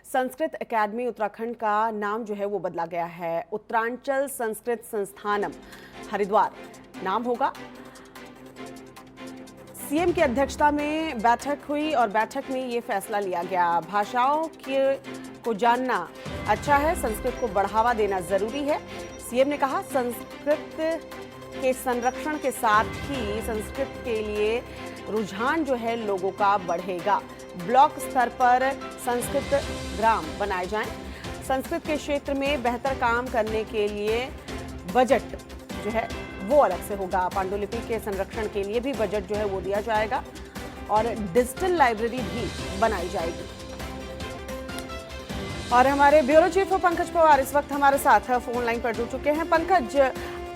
Sanskrit academy Uttarakhand का नाम जो है वो बदला गया है। उत्तरांचल संस्कृत संस्थानम हरिद्वार नाम होगा। सीएम की अध्यक्षता में बैठक हुई और बैठक में ये फैसला लिया गया। भाषाओं को जानना अच्छा है, संस्कृत को बढ़ावा देना जरूरी है। सीएम ने कहा संस्कृत के संरक्षण के साथ ही संस्कृत के लिए रुझान जो है लोगों का बढ़ेगा। ब्लॉक स्तर पर संस्कृत ग्राम बनाए जाएं। संस्कृत के क्षेत्र में बेहतर काम करने के लिए बजट जो है वो अलग से होगा। पांडुलिपि के संरक्षण के लिए भी बजट जो है वो दिया जाएगा और डिजिटल लाइब्रेरी भी बनाई जाएगी। और हमारे ब्यूरो चीफ पंकज पवार इस वक्त हमारे साथ फोन लाइन पर जुड़ चुके हैं। पंकज,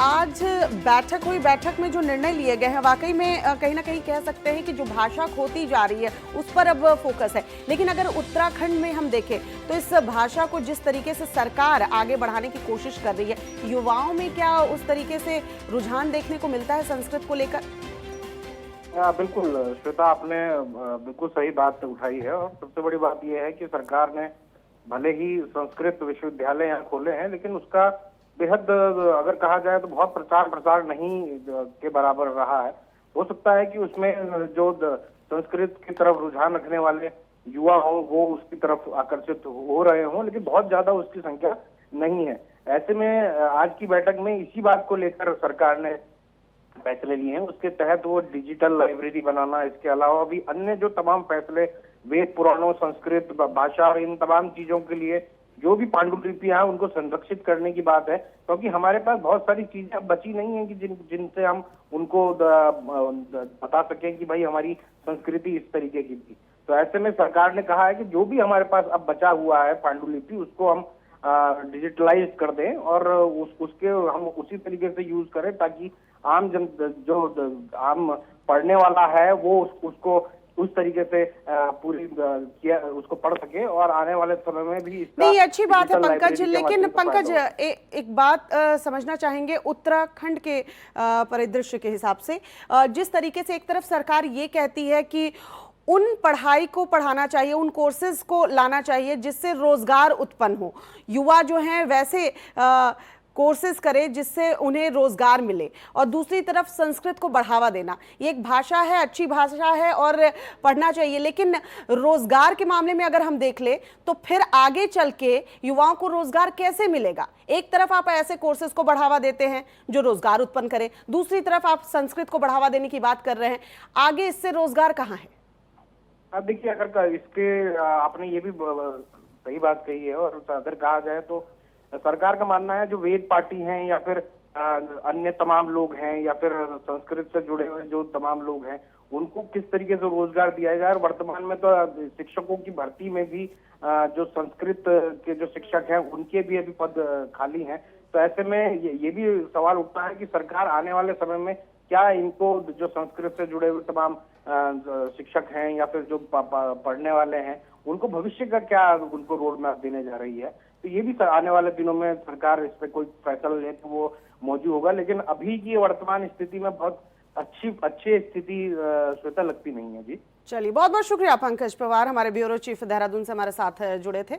आज बैठक हुई, बैठक में जो निर्णय लिए गए हैं वाकई में कहीं ना कहीं कह सकते हैं कि जो भाषा खोती जा रही है उस पर अब फोकस है। लेकिन अगर उत्तराखंड में हम देखें तो इस भाषा को जिस तरीके से सरकार आगे बढ़ाने की कोशिश कर रही है, युवाओं में क्या उस तरीके से रुझान देखने को मिलता है संस्कृत को लेकर? बिल्कुल श्वेता, आपने बिल्कुल सही बात उठाई है। और सबसे बड़ी बात यह है कि सरकार ने भले ही संस्कृत विश्वविद्यालय यहाँ खोले हैं, लेकिन उसका बेहद अगर कहा जाए तो बहुत प्रचार प्रसार नहीं के बराबर रहा है। हो सकता है कि उसमें जो संस्कृत की तरफ रुझान रखने वाले युवा हों वो उसकी तरफ आकर्षित हो रहे हों, लेकिन बहुत ज्यादा उसकी संख्या नहीं है। ऐसे में आज की बैठक में इसी बात को लेकर सरकार ने फैसले लिए हैं। उसके तहत वो डिजिटल लाइब्रेरी बनाना, इसके अलावा भी अन्य जो तमाम फैसले वेद पुराणों, संस्कृत भाषा और इन तमाम चीजों के लिए जो भी पांडुलिपियां हैं उनको संरक्षित करने की बात है, क्योंकि हमारे पास बहुत सारी चीजें अब बची नहीं है कि जिनसे हम उनको बता सकें कि भाई हमारी संस्कृति इस तरीके की थी। तो ऐसे में सरकार ने कहा है कि जो भी हमारे पास अब बचा हुआ है पांडुलिपि उसको हम डिजिटलाइज कर दें और उसके हम उसी तरीके से यूज करें ताकि आम जन जो आम पढ़ने वाला है वो उसको उस तरीके से पूरी किया उसको पढ़ सके और आने वाले समय में भी नहीं, अच्छी बात है पंकज। लेकिन पंकज एक बात समझना चाहेंगे उत्तराखंड के परिदृश्य के हिसाब से, जिस तरीके से एक तरफ सरकार ये कहती है कि उन पढ़ाई को पढ़ाना चाहिए, उन कोर्सेज को लाना चाहिए जिससे रोजगार उत्पन्न हो, युवा जो हैं वैसे कोर्सेज करें जिससे उन्हें रोजगार मिले, और दूसरी तरफ संस्कृत को बढ़ावा देना। ये एक भाषा है, अच्छी भाषा है और पढ़ना चाहिए, लेकिन रोजगार के मामले में अगर हम देख ले तो फिर आगे चल के युवाओं को रोजगार कैसे मिलेगा? एक तरफ आप ऐसे कोर्सेज को बढ़ावा देते हैं जो रोजगार उत्पन्न करे, दूसरी तरफ आप संस्कृत को बढ़ावा देने की बात कर रहे हैं। आगे इससे रोजगार कहाँ है? अब देखिए, अगर इसके आपने ये भी सही बात कही है, और अगर कहा जाए तो सरकार का मानना है जो वेद पार्टी हैं या फिर अन्य तमाम लोग हैं या फिर संस्कृत से जुड़े हुए जो तमाम लोग हैं उनको किस तरीके से रोजगार दिया जाए। और वर्तमान में तो शिक्षकों की भर्ती में भी जो संस्कृत के जो शिक्षक हैं उनके भी अभी पद खाली हैं। तो ऐसे में ये भी सवाल उठता है कि सरकार आने वाले समय में क्या इनको जो संस्कृत से जुड़े हुए तमाम शिक्षक हैं या फिर जो पढ़ने वाले हैं उनको भविष्य का क्या उनको रोड मैप देने जा रही है। तो ये भी आने वाले दिनों में सरकार इस पे कोई फैसला ले तो वो मौजूद होगा, लेकिन अभी की वर्तमान स्थिति में बहुत अच्छी स्थिति श्वेता लगती नहीं है। जी चलिए, बहुत बहुत शुक्रिया पंकज पवार, हमारे ब्यूरो चीफ देहरादून से हमारे साथ जुड़े थे।